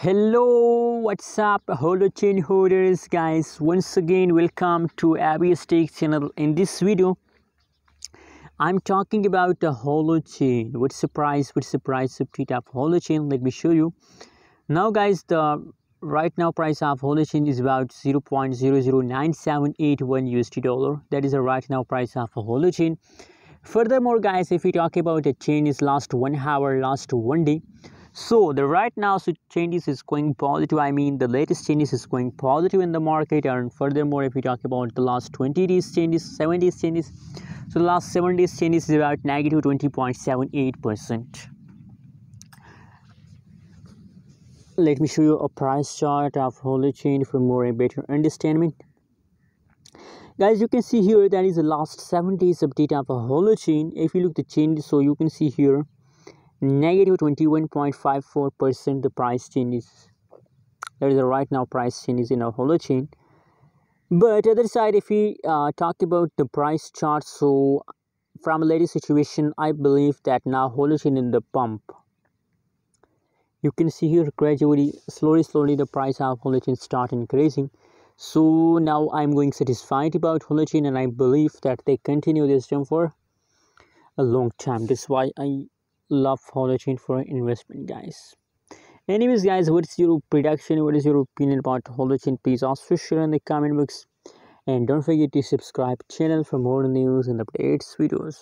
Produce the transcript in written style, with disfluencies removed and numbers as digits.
Hello, what's up, Holochain holders, guys? Once again, welcome to ABS Tech channel. In this video, I'm talking about the Holochain. What's the price update of Holochain? Let me show you. Now, guys, the right now price of Holochain is about 0.009781 USD dollar. That is the right now price of Holochain. Furthermore, guys, if we talk about the chain is last 1 hour, last 1 day. So the right now changes is going positive. I mean the latest changes is going positive in the market. And furthermore, if we talk about the last 20 days changes, 7 days changes, so the last 7 days changes is about negative 20.78%. Let me show you a price chart of Holochain for more and better understanding. Guys, you can see here that is the last 7 days update of a Holochain. If you look the changes, so you can see here negative 21.54% the price changes. That is the right now price changes in a Holochain. But other side, if we talk about the price chart, so from a latest situation, I believe that now Holochain in the pump. You can see here gradually, slowly the price of Holochain start increasing. So now I'm going satisfied about Holochain, and I believe that they continue this jump for a long time. That's why I love Holochain for investment, guys. Anyways, guys, what's your prediction? What is your opinion about Holochain? Please also share in the comment box, and don't forget to subscribe channel for more news and updates videos.